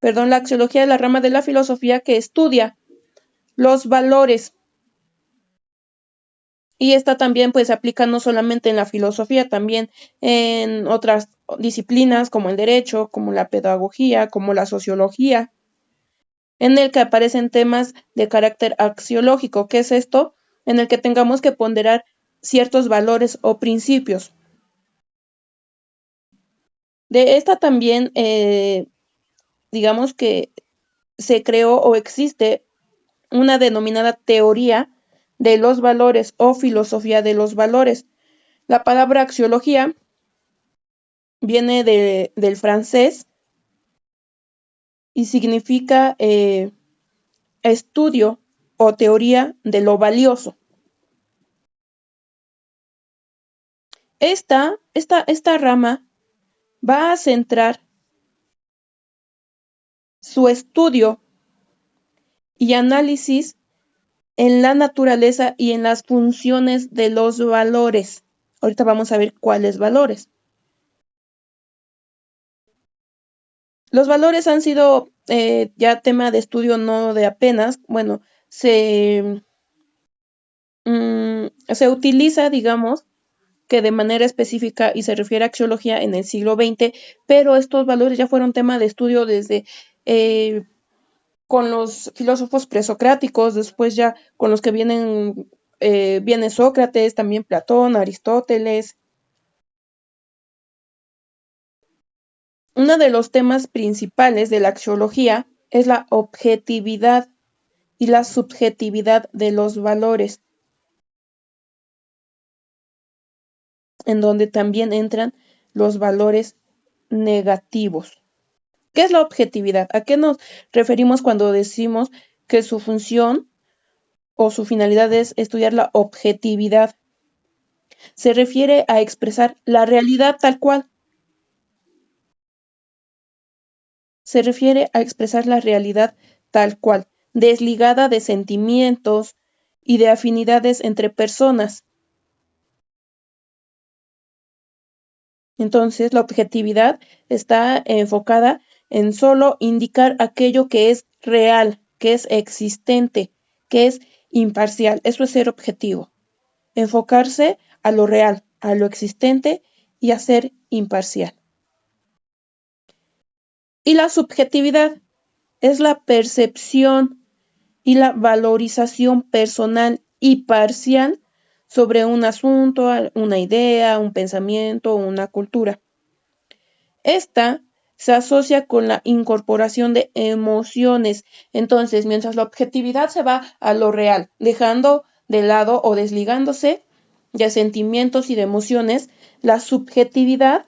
La axiología es la rama de la filosofía que estudia los valores. Y esta también pues se aplica no solamente en la filosofía, también en otras disciplinas como el derecho, como la pedagogía, como la sociología, en el que aparecen temas de carácter axiológico. ¿Qué es esto? En el que tengamos que ponderar ciertos valores o principios. De esta también, digamos que se creó o existe una denominada teoría de los valores o filosofía de los valores. La palabra axiología viene del francés y significa estudio o teoría de lo valioso. Esta rama va a centrar su estudio y análisis en la naturaleza y en las funciones de los valores. Ahorita vamos a ver cuáles valores. Los valores han sido ya tema de estudio no de apenas. Bueno, se utiliza, digamos, que de manera específica y se refiere a axiología en el siglo XX, pero estos valores ya fueron tema de estudio desde con los filósofos presocráticos, después ya con los que viene Sócrates, también Platón, Aristóteles. Uno de los temas principales de la axiología es la objetividad y la subjetividad de los valores, en donde también entran los valores negativos. ¿Qué es la objetividad? ¿A qué nos referimos cuando decimos que su función o su finalidad es estudiar la objetividad? Se refiere a expresar la realidad tal cual. Se refiere a expresar la realidad tal cual, desligada de sentimientos y de afinidades entre personas. Entonces, la objetividad está enfocada en solo indicar aquello que es real, que es existente, que es imparcial. Eso es ser objetivo. Enfocarse a lo real, a lo existente y a ser imparcial. Y la subjetividad es la percepción y la valorización personal y parcial sobre un asunto, una idea, un pensamiento o una cultura. Esta se asocia con la incorporación de emociones. Entonces, mientras la objetividad se va a lo real, dejando de lado o desligándose de sentimientos y de emociones, la subjetividad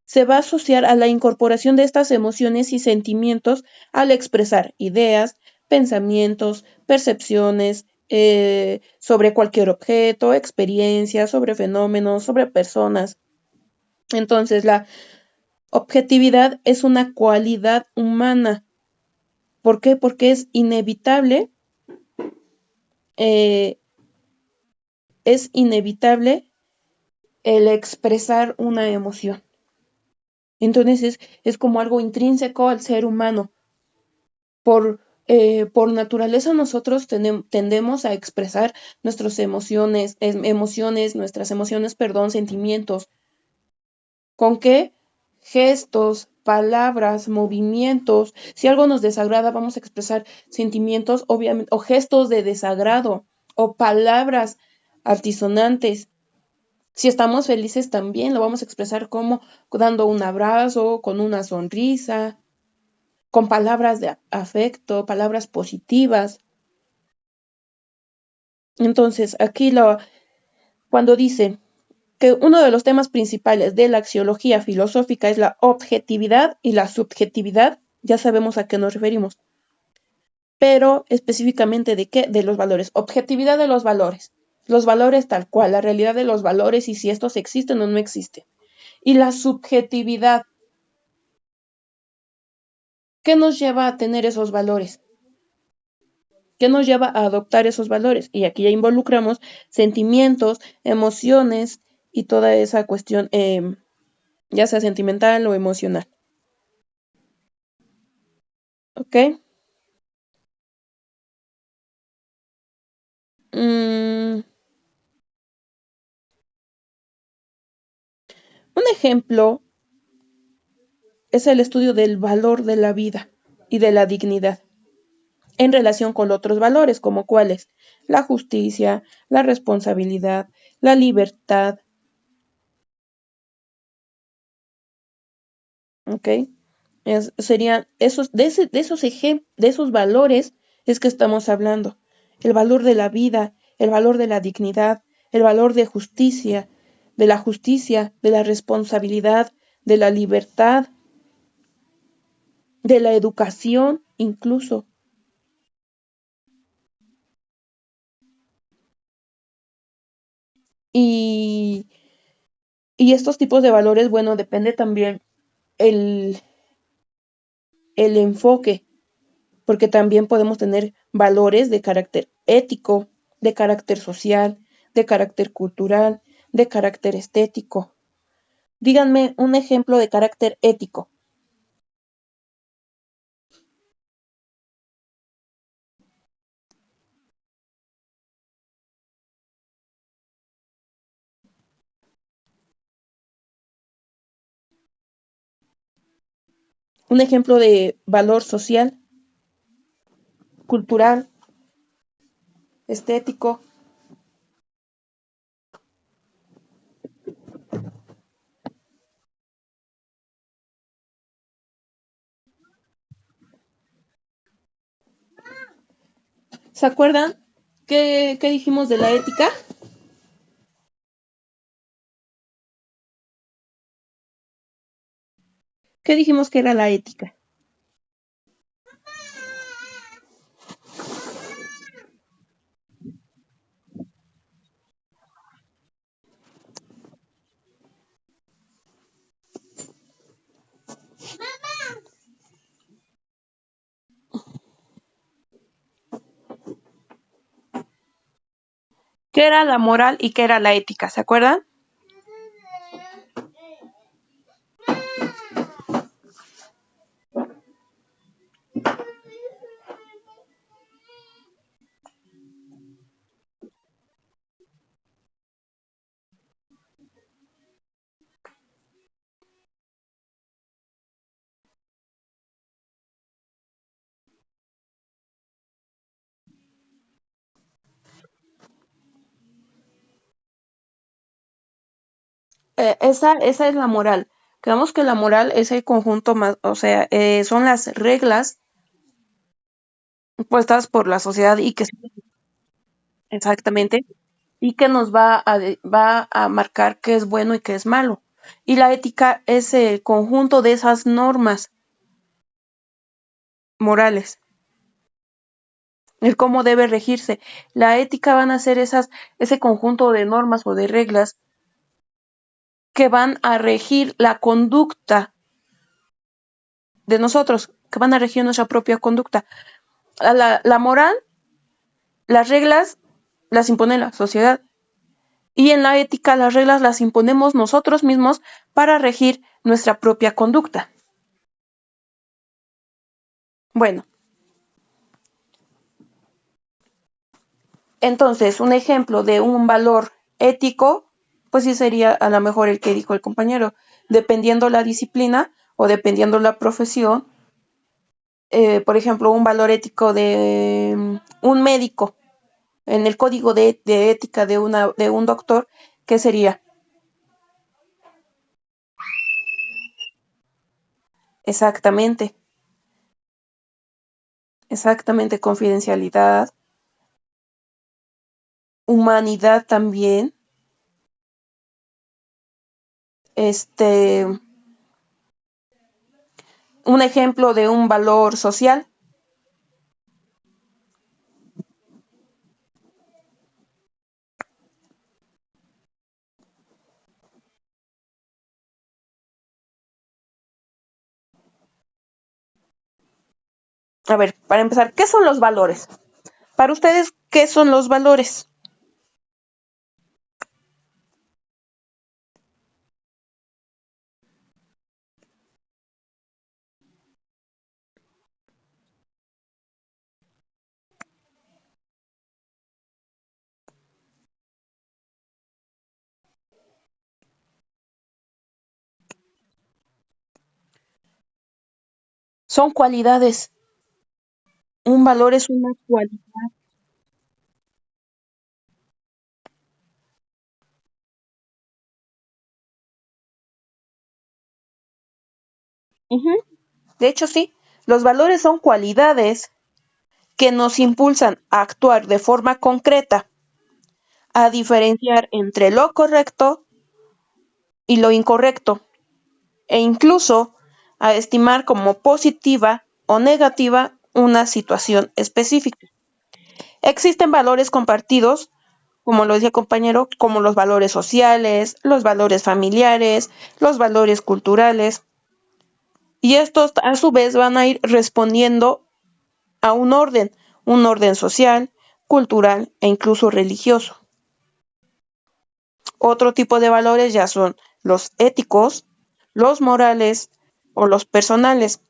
se va a asociar a la incorporación de estas emociones y sentimientos al expresar ideas, pensamientos, percepciones sobre cualquier objeto, experiencias, sobre fenómenos, sobre personas. Entonces, la objetividad es una cualidad humana. ¿Por qué? Porque es inevitable el expresar una emoción. Entonces es como algo intrínseco al ser humano. Por naturaleza nosotros tendemos a expresar nuestras emociones, sentimientos. ¿Con qué? Gestos, palabras, movimientos. Si algo nos desagrada, vamos a expresar sentimientos, obviamente, o gestos de desagrado, o palabras altisonantes. Si estamos felices también lo vamos a expresar como dando un abrazo, con una sonrisa, con palabras de afecto, palabras positivas. Entonces, aquí cuando dice que uno de los temas principales de la axiología filosófica es la objetividad y la subjetividad, ya sabemos a qué nos referimos. Pero específicamente ¿de qué? De los valores. Objetividad de los valores. Los valores tal cual, la realidad de los valores y si estos existen o no existen. Y la subjetividad. ¿Qué nos lleva a tener esos valores? ¿Qué nos lleva a adoptar esos valores? Y aquí ya involucramos sentimientos, emociones y toda esa cuestión, ya sea sentimental o emocional. ¿Ok? Mm, un ejemplo es el estudio del valor de la vida y de la dignidad en relación con otros valores, como cuáles: la justicia, la responsabilidad, la libertad, ¿ok? Serían esos, de esos valores es que estamos hablando. El valor de la vida, el valor de la dignidad, el valor de la responsabilidad, de la libertad, de la educación, incluso. Y, y estos tipos de valores, bueno, depende también el, el enfoque, porque también podemos tener valores de carácter ético, de carácter social, de carácter cultural, de carácter estético. Díganme un ejemplo de carácter ético. Un ejemplo de valor social, cultural, estético. ¿Se acuerdan qué dijimos de la ética? ¿Qué dijimos que era la ética? ¿Qué era la moral y qué era la ética? ¿Se acuerdan? Esa es la moral. Creemos que la moral es el conjunto más, o sea, son las reglas puestas por la sociedad y que exactamente y que nos va a marcar qué es bueno y qué es malo. Y la ética es el conjunto de esas normas morales, el cómo debe regirse. La ética van a ser ese conjunto de normas o de reglas que van a regir la conducta de nosotros, que van a regir nuestra propia conducta. La moral, las reglas las impone la sociedad. Y en la ética las reglas las imponemos nosotros mismos para regir nuestra propia conducta. Bueno, entonces un ejemplo de un valor ético, pues sí sería a lo mejor el que dijo el compañero, dependiendo la disciplina o dependiendo la profesión, por ejemplo, un valor ético de un médico en el código de ética de un doctor, ¿qué sería? Exactamente, exactamente, confidencialidad, humanidad también, este, un ejemplo de un valor social. A ver, para empezar, ¿qué son los valores? Para ustedes, ¿qué son los valores? Son cualidades. Un valor es una cualidad. Ujú. De hecho, sí, los valores son cualidades que nos impulsan a actuar de forma concreta, a diferenciar entre lo correcto y lo incorrecto, e incluso a estimar como positiva o negativa una situación específica. Existen valores compartidos, como lo decía el compañero, como los valores sociales, los valores familiares, los valores culturales, y estos a su vez van a ir respondiendo a un orden social, cultural e incluso religioso. Otro tipo de valores ya son los éticos, los morales o los personales.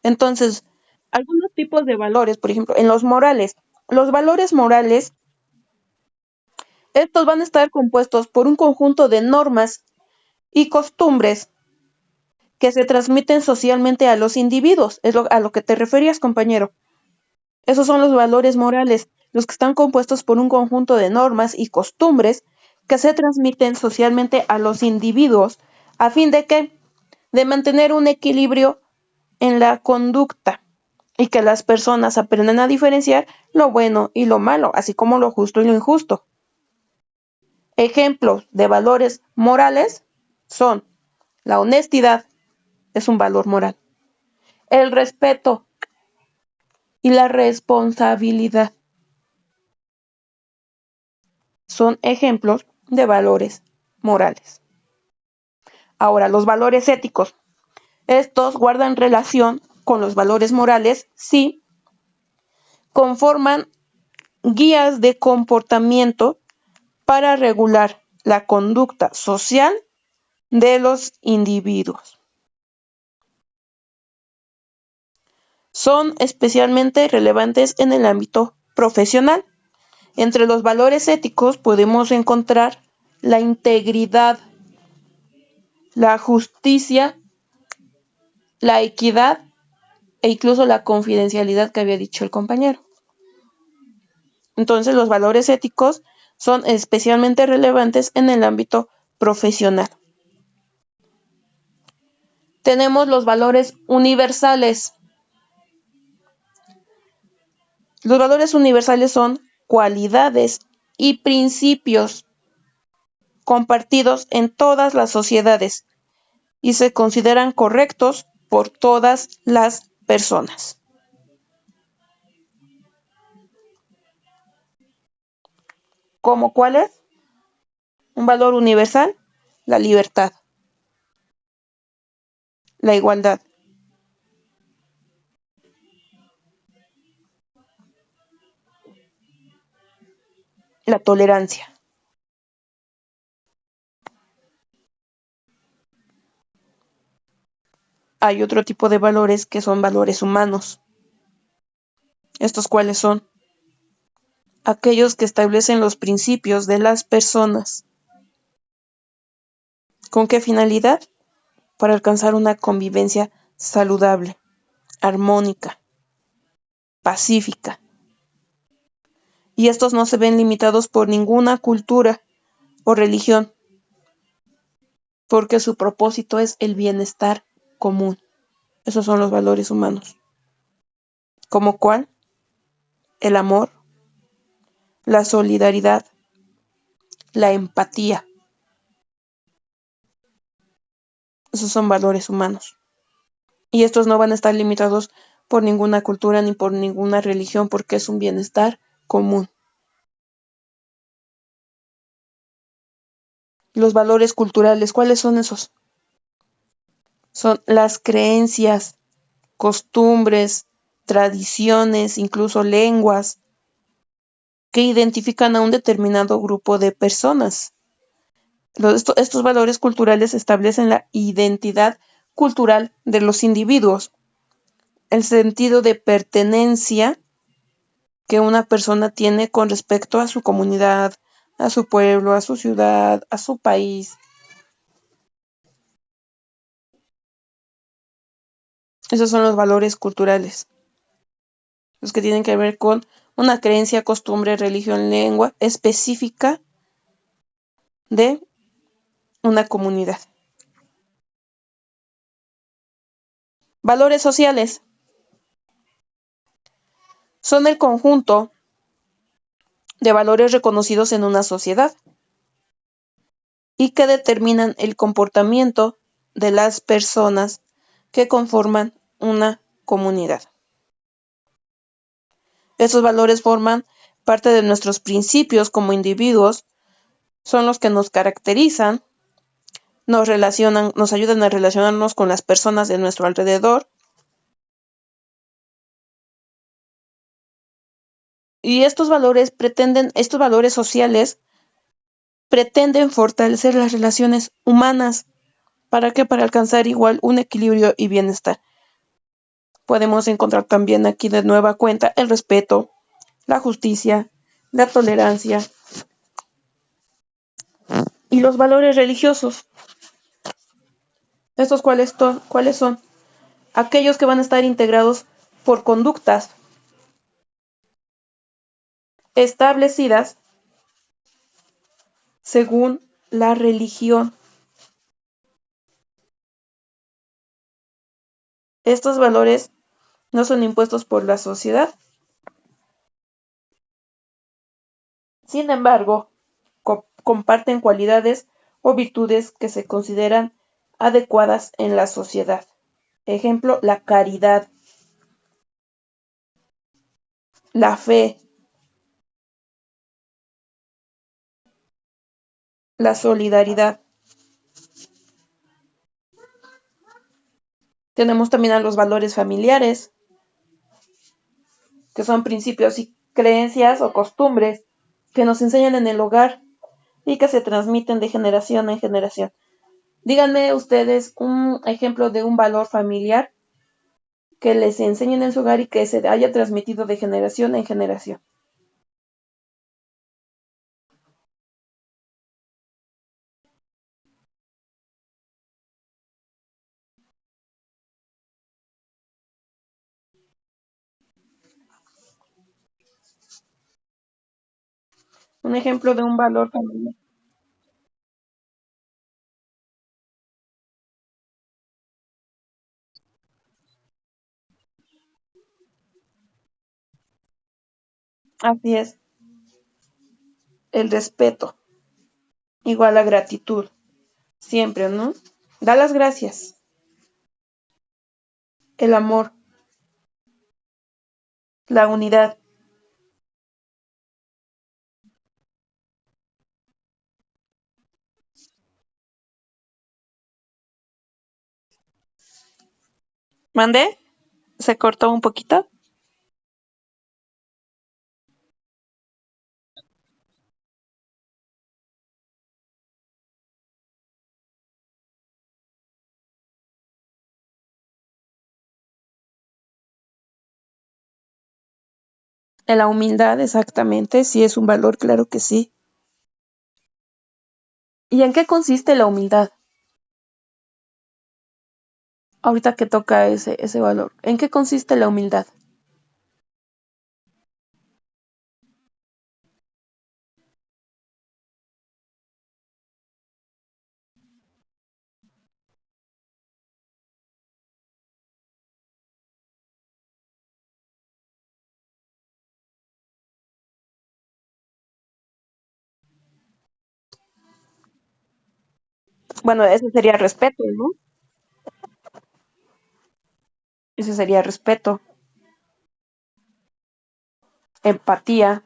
Entonces, algunos tipos de valores, por ejemplo, en los valores morales, estos van a estar compuestos por un conjunto de normas y costumbres que se transmiten socialmente a los individuos, a lo que te referías, compañero. Esos son los valores morales, los que están compuestos por un conjunto de normas y costumbres que se transmiten socialmente a los individuos a fin de que de mantener un equilibrio en la conducta y que las personas aprendan a diferenciar lo bueno y lo malo, así como lo justo y lo injusto. Ejemplos de valores morales son la honestidad, es un valor moral, el respeto y la responsabilidad son ejemplos de valores morales. Ahora, los valores éticos. Estos guardan relación con los valores morales si conforman guías de comportamiento para regular la conducta social de los individuos. Son especialmente relevantes en el ámbito profesional. Entre los valores éticos podemos encontrar la integridad, la justicia, la equidad e incluso la confidencialidad que había dicho el compañero. Entonces, los valores éticos son especialmente relevantes en el ámbito profesional. Tenemos los valores universales. Los valores universales son cualidades y principios compartidos en todas las sociedades y se consideran correctos por todas las personas. ¿Cómo cuáles? Un valor universal, la libertad, la igualdad, la tolerancia. Hay otro tipo de valores que son valores humanos. ¿Estos cuáles son? Aquellos que establecen los principios de las personas. ¿Con qué finalidad? Para alcanzar una convivencia saludable, armónica, pacífica. Y estos no se ven limitados por ninguna cultura o religión, porque su propósito es el bienestar común. Esos son los valores humanos. ¿Como cuál? El amor, la solidaridad, la empatía. Esos son valores humanos. Y estos no van a estar limitados por ninguna cultura ni por ninguna religión, porque es un bienestar común. Los valores culturales, ¿cuáles son esos? Son las creencias, costumbres, tradiciones, incluso lenguas, que identifican a un determinado grupo de personas. Estos valores culturales establecen la identidad cultural de los individuos, el sentido de pertenencia que una persona tiene con respecto a su comunidad, a su pueblo, a su ciudad, a su país. Esos son los valores culturales, los que tienen que ver con una creencia, costumbre, religión, lengua específica de una comunidad. Valores sociales son el conjunto de valores reconocidos en una sociedad y que determinan el comportamiento de las personas que conforman una comunidad. Estos valores forman parte de nuestros principios como individuos, son los que nos caracterizan, nos ayudan a relacionarnos con las personas de nuestro alrededor. Y estos valores sociales pretenden fortalecer las relaciones humanas. ¿Para qué? Para alcanzar igual un equilibrio y bienestar. Podemos encontrar también aquí de nueva cuenta el respeto, la justicia, la tolerancia y los valores religiosos. ¿Estos cuáles son? Aquellos que van a estar integrados por conductas establecidas según la religión. Estos valores no son impuestos por la sociedad. Sin embargo, comparten cualidades o virtudes que se consideran adecuadas en la sociedad. Ejemplo, la caridad, la fe, la solidaridad. Tenemos también a los valores familiares, que son principios y creencias o costumbres que nos enseñan en el hogar y que se transmiten de generación en generación. Díganme ustedes un ejemplo de un valor familiar que les enseñen en su hogar y que se haya transmitido de generación en generación. Un ejemplo de un valor familiar. Así es, el respeto, igual a gratitud, siempre, ¿no? Da las gracias, el amor, la unidad. ¿Mandé? ¿Se cortó un poquito? La humildad, exactamente, sí es un valor, claro que sí. ¿Y en qué consiste la humildad? Ahorita que toca ese valor, ¿en qué consiste la humildad? Bueno, ese sería respeto, ¿no? Ese sería respeto, empatía.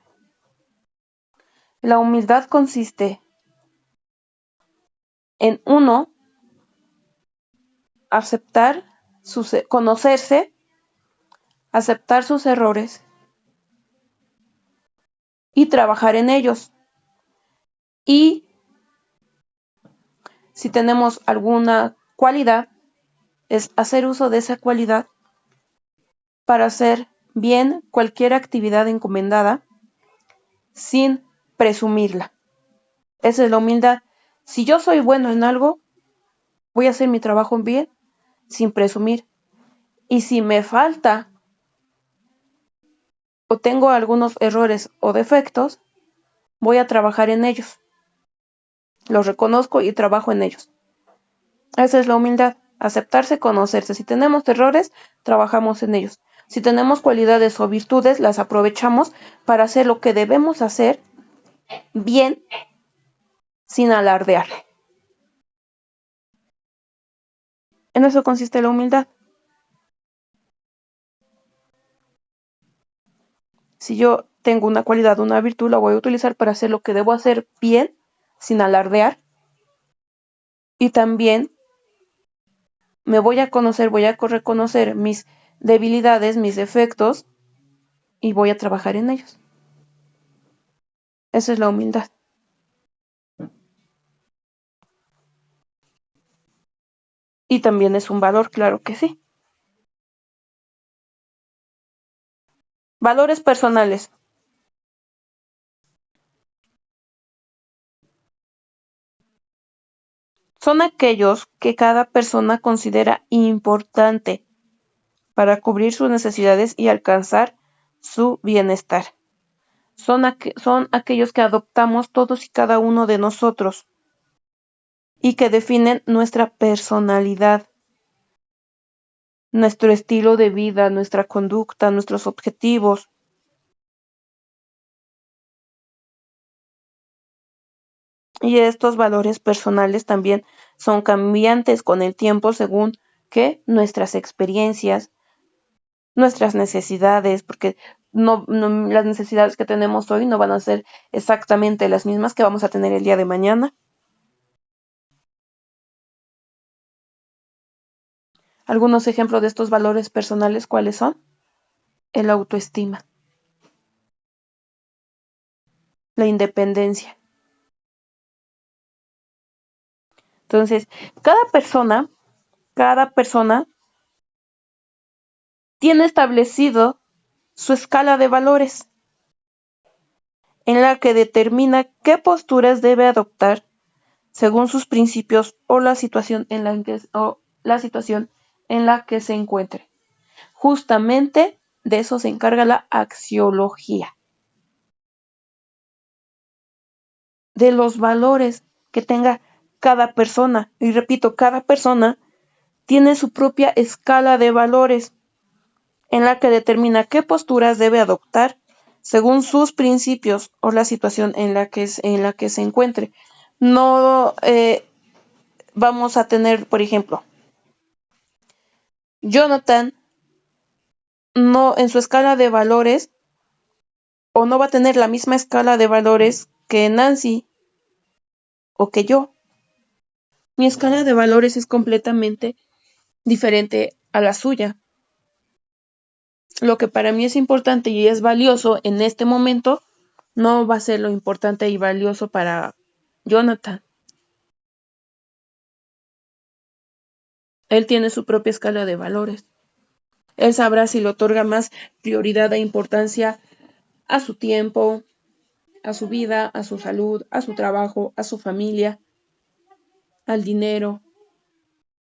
La humildad consiste en uno aceptar conocerse, aceptar sus errores y trabajar en ellos. Y si tenemos alguna cualidad, es hacer uso de esa cualidad para hacer bien cualquier actividad encomendada sin presumirla. Esa es la humildad. Si yo soy bueno en algo, voy a hacer mi trabajo bien sin presumir. Y si me falta o tengo algunos errores o defectos, voy a trabajar en ellos. Los reconozco y trabajo en ellos. Esa es la humildad, aceptarse, conocerse. Si tenemos errores, trabajamos en ellos. Si tenemos cualidades o virtudes, las aprovechamos para hacer lo que debemos hacer bien, sin alardear. En eso consiste la humildad. Si yo tengo una cualidad, una virtud, la voy a utilizar para hacer lo que debo hacer bien, sin alardear. Y también me voy a conocer, voy a reconocer mis debilidades, mis defectos, y voy a trabajar en ellos. Esa es la humildad. Y también es un valor, claro que sí. Valores personales. Son aquellos que cada persona considera importante para cubrir sus necesidades y alcanzar su bienestar. Son aquellos que adoptamos todos y cada uno de nosotros y que definen nuestra personalidad, nuestro estilo de vida, nuestra conducta, nuestros objetivos. Y estos valores personales también son cambiantes con el tiempo según que nuestras experiencias, nuestras necesidades, porque las necesidades que tenemos hoy no van a ser exactamente las mismas que vamos a tener el día de mañana. Algunos ejemplos de estos valores personales, ¿cuáles son? El autoestima, la independencia. Entonces, cada persona tiene establecido su escala de valores en la que determina qué posturas debe adoptar según sus principios o la situación en la que se encuentre. Justamente de eso se encarga la axiología, de los valores que tenga cada persona. Y repito, cada persona tiene su propia escala de valores en la que determina qué posturas debe adoptar según sus principios o la situación en la que se encuentre. No vamos a tener, por ejemplo, Jonathan no en su escala de valores o no va a tener la misma escala de valores que Nancy o que yo. Mi escala de valores es completamente diferente a la suya. Lo que para mí es importante y es valioso en este momento no va a ser lo importante y valioso para Jonathan. Él tiene su propia escala de valores. Él sabrá si le otorga más prioridad e importancia a su tiempo, a su vida, a su salud, a su trabajo, a su familia, al dinero,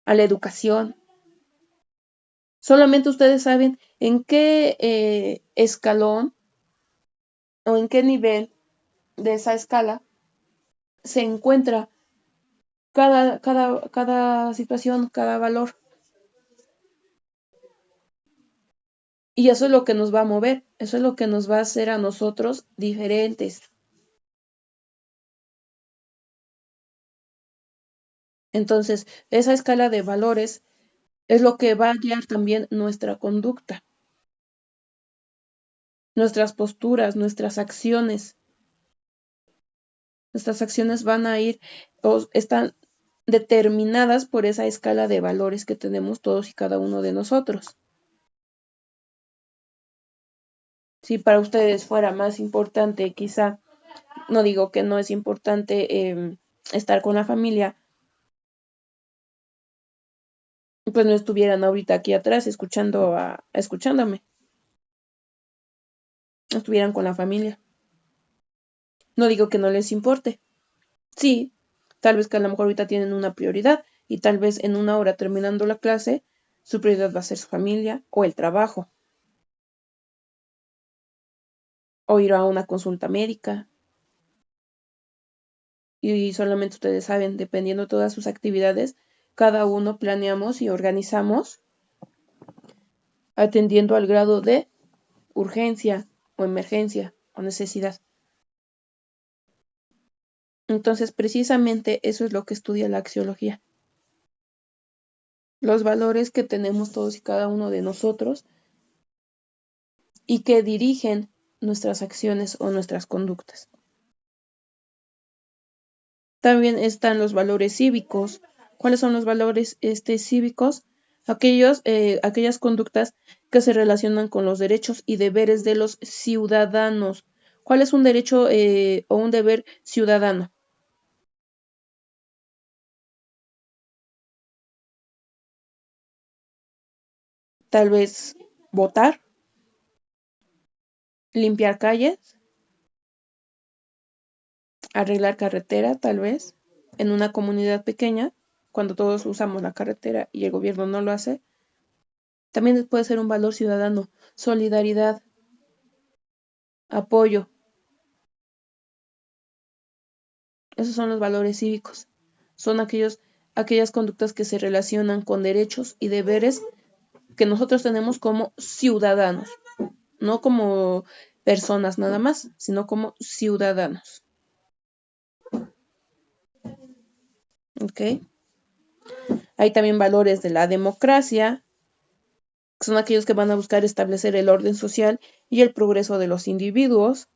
a la educación. Solamente ustedes saben en qué escalón o en qué nivel de esa escala se encuentra cada situación, cada valor. Y eso es lo que nos va a mover, eso es lo que nos va a hacer a nosotros diferentes. Entonces, esa escala de valores es lo que va a guiar también nuestra conducta, nuestras posturas, nuestras acciones. Nuestras acciones van a ir o están determinadas por esa escala de valores que tenemos todos y cada uno de nosotros. Si para ustedes fuera más importante, quizá, no digo que no es importante estar con la familia, pues no estuvieran ahorita aquí atrás escuchándome, no estuvieran con la familia. No digo que no les importe. Sí, tal vez que a lo mejor ahorita tienen una prioridad y tal vez en una hora terminando la clase Su prioridad va a ser su familia o el trabajo, o ir a una consulta médica. Y solamente ustedes saben, dependiendo de todas sus actividades, cada uno planeamos y organizamos atendiendo al grado de urgencia o emergencia o necesidad. Entonces, precisamente eso es lo que estudia la axiología. Los valores que tenemos todos y cada uno de nosotros y que dirigen nuestras acciones o nuestras conductas. También están los valores cívicos. ¿Cuáles son los valores cívicos? Aquellas conductas que se relacionan con los derechos y deberes de los ciudadanos. ¿Cuál es un derecho o un deber ciudadano? Tal vez votar, limpiar calles, arreglar carretera, tal vez, en una comunidad pequeña, cuando todos usamos la carretera y el gobierno no lo hace. También puede ser un valor ciudadano, solidaridad, apoyo. Esos son los valores cívicos. Son aquellas conductas que se relacionan con derechos y deberes que nosotros tenemos como ciudadanos, no como personas nada más, sino como ciudadanos. ¿Ok? Hay también valores de la democracia, que son aquellos que van a buscar establecer el orden social y el progreso de los individuos.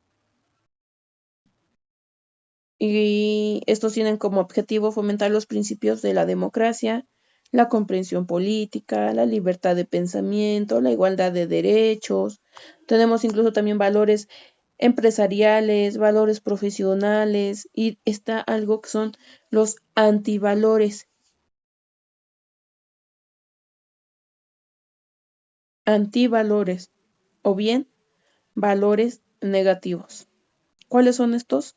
Y estos tienen como objetivo fomentar los principios de la democracia, la comprensión política, la libertad de pensamiento, la igualdad de derechos. Tenemos incluso también valores empresariales, valores profesionales y está algo que son los antivalores. Antivalores o bien valores negativos. ¿Cuáles son estos?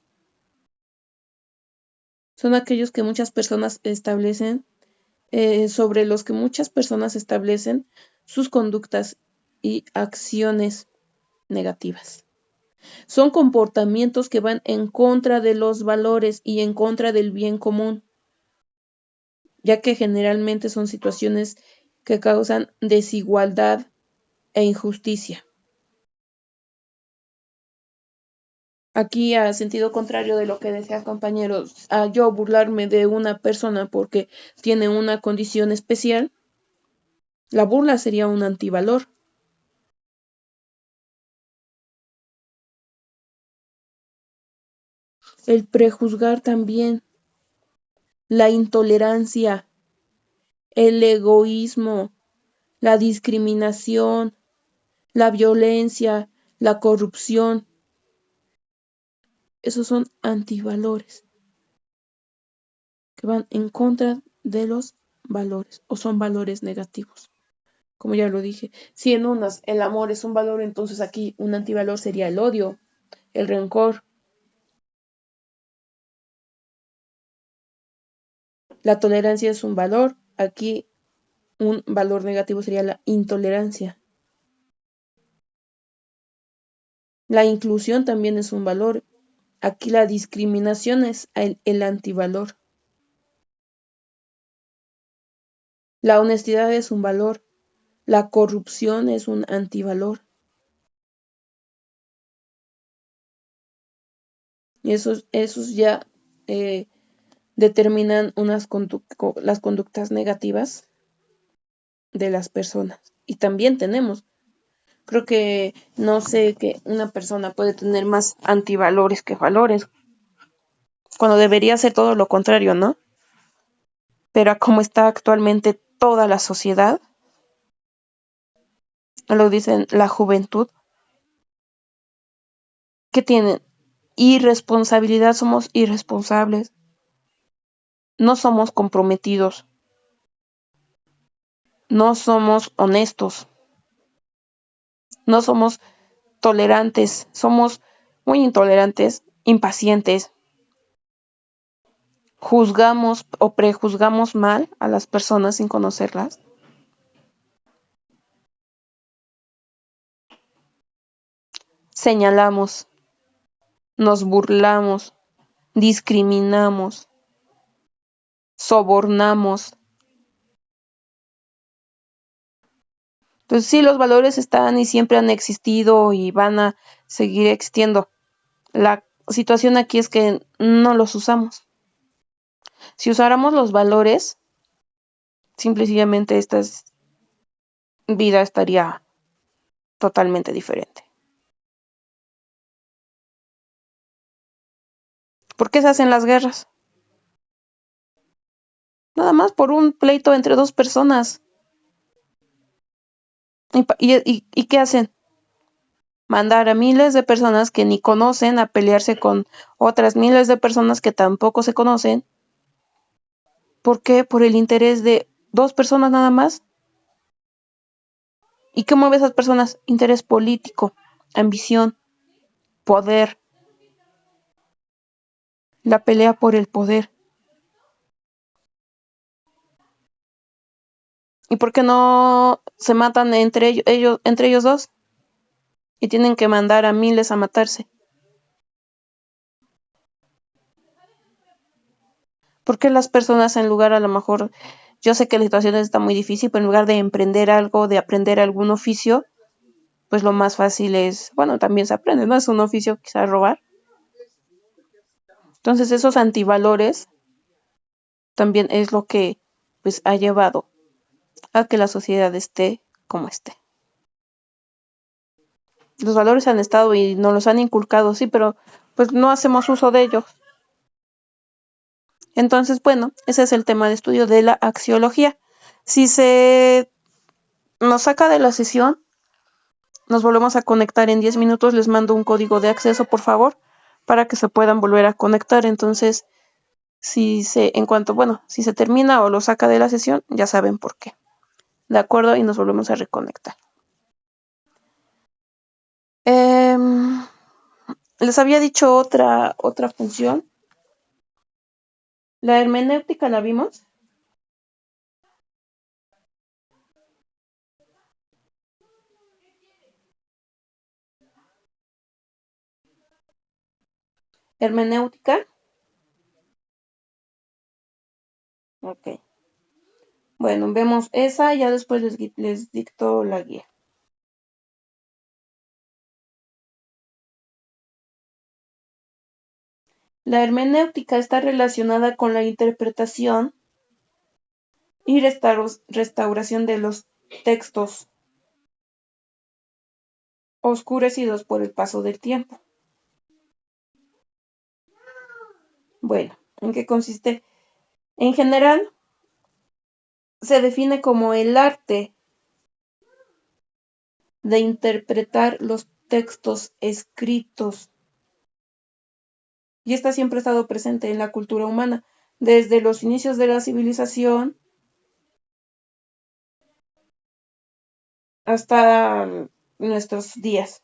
Son aquellos que muchas personas establecen sobre los que muchas personas establecen sus conductas y acciones negativas. Son comportamientos que van en contra de los valores y en contra del bien común, ya que generalmente son situaciones que causan desigualdad e injusticia. Aquí, a sentido contrario de lo que decía compañeros, a yo burlarme de una persona porque tiene una condición especial, la burla sería un antivalor. El prejuzgar también, la intolerancia, el egoísmo, la discriminación, la violencia, la corrupción. Esos son antivalores que van en contra de los valores o son valores negativos. Como ya lo dije, si en unas el amor es un valor, entonces aquí un antivalor sería el odio, el rencor. La tolerancia es un valor, aquí un valor negativo sería la intolerancia. La inclusión también es un valor. Aquí la discriminación es el antivalor. La honestidad es un valor. La corrupción es un antivalor. Y esos ya determinan las conductas negativas de las personas. Y también tenemos, creo que no sé que una persona puede tener más antivalores que valores, cuando debería ser todo lo contrario, ¿no? Pero a cómo está actualmente toda la sociedad, lo dicen la juventud, que tienen irresponsabilidad, somos irresponsables, no somos comprometidos, no somos honestos, no somos tolerantes, somos muy intolerantes, impacientes, juzgamos o prejuzgamos mal a las personas sin conocerlas. señalamos, nos burlamos, discriminamos, sobornamos. Entonces sí, los valores están y siempre han existido y van a seguir existiendo. La situación aquí es que no los usamos. Si usáramos los valores, simple y sencillamente esta vida estaría totalmente diferente. ¿Por qué se hacen las guerras? Nada más por un pleito entre dos personas. ¿Y qué hacen? Mandar a miles de personas que ni conocen a pelearse con otras miles de personas que tampoco se conocen. ¿Por qué? Por el interés de dos personas nada más. ¿Y qué mueve a esas personas? Interés político, ambición, poder, la pelea por el poder. ¿Y por qué no se matan entre ellos dos? Y tienen que mandar a miles a matarse. ¿Por qué las personas en lugar a lo mejor, yo sé que la situación está muy difícil, pero en lugar de emprender algo, de aprender algún oficio, pues lo más fácil es, bueno, también se aprende, ¿no? Es un oficio quizás robar. Entonces esos antivalores también es lo que pues ha llevado a que la sociedad esté como esté. Los valores han estado y nos los han inculcado, sí, pero pues no hacemos uso de ellos. Entonces, bueno, ese es el tema de estudio de la axiología. Si se nos saca de la sesión, nos volvemos a conectar en 10 minutos, les mando un código de acceso, por favor, para que se puedan volver a conectar. Entonces, si se termina o lo saca de la sesión, ya saben por qué. De acuerdo, y nos volvemos a reconectar. Les había dicho otra función. La hermenéutica la vimos. Hermenéutica. Ok. Bueno, vemos esa, ya después les dicto la guía. La hermenéutica está relacionada con la interpretación y restauración de los textos oscurecidos por el paso del tiempo. Bueno, ¿en qué consiste? En general, se define como el arte de interpretar los textos escritos. Y esta siempre ha estado presente en la cultura humana, desde los inicios de la civilización hasta nuestros días.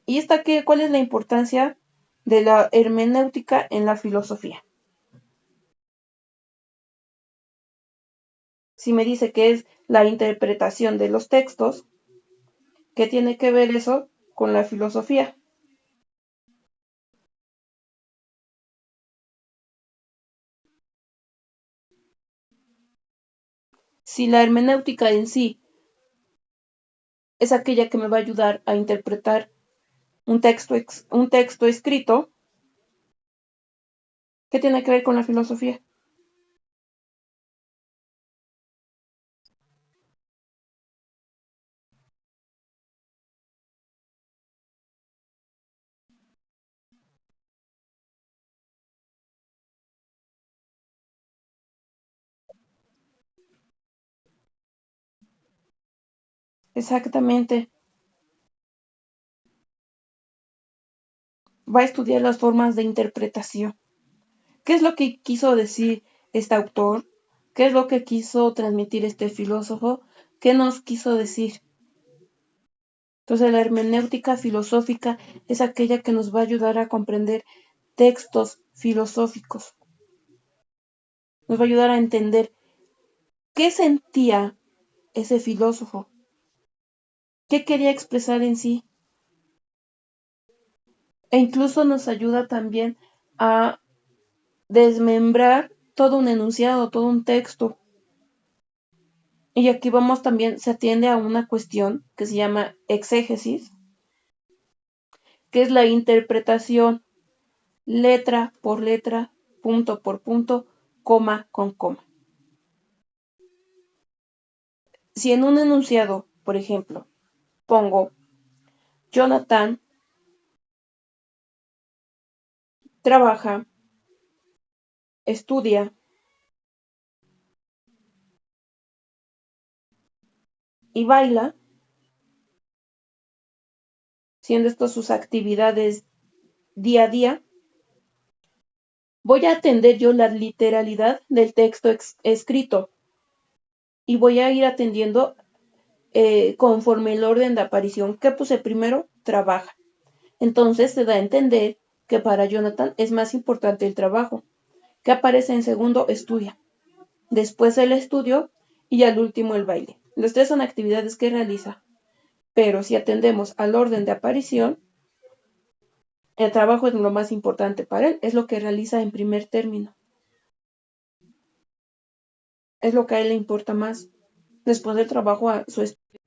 ¿Y cuál es la importancia de la hermenéutica en la filosofía? Si me dice que es la interpretación de los textos, ¿qué tiene que ver eso con la filosofía? Si la hermenéutica en sí es aquella que me va a ayudar a interpretar un texto escrito, ¿qué tiene que ver con la filosofía? Exactamente. Va a estudiar las formas de interpretación. ¿Qué es lo que quiso decir este autor? ¿Qué es lo que quiso transmitir este filósofo? ¿Qué nos quiso decir? Entonces, la hermenéutica filosófica es aquella que nos va a ayudar a comprender textos filosóficos. nos va a ayudar a entender qué sentía ese filósofo, qué quería expresar en sí, e incluso nos ayuda también a desmembrar todo un enunciado, todo un texto. Y aquí vamos también, se atiende a una cuestión que se llama exégesis, que es la interpretación letra por letra, punto por punto, coma con coma. Si en un enunciado, por ejemplo, pongo Jonathan trabaja, estudia y baila, siendo esto sus actividades día a día, voy a atender yo la literalidad del texto escrito y voy a ir atendiendo conforme el orden de aparición. ¿Qué puse primero? Trabaja. Entonces se da a entender que para Jonathan es más importante el trabajo. ¿Qué aparece en segundo? Estudia. Después el estudio y al último el baile. Las tres son actividades que realiza. Pero si atendemos al orden de aparición, el trabajo es lo más importante para él, es lo que realiza en primer término. Es lo que a él le importa más. Después del trabajo a su estudio.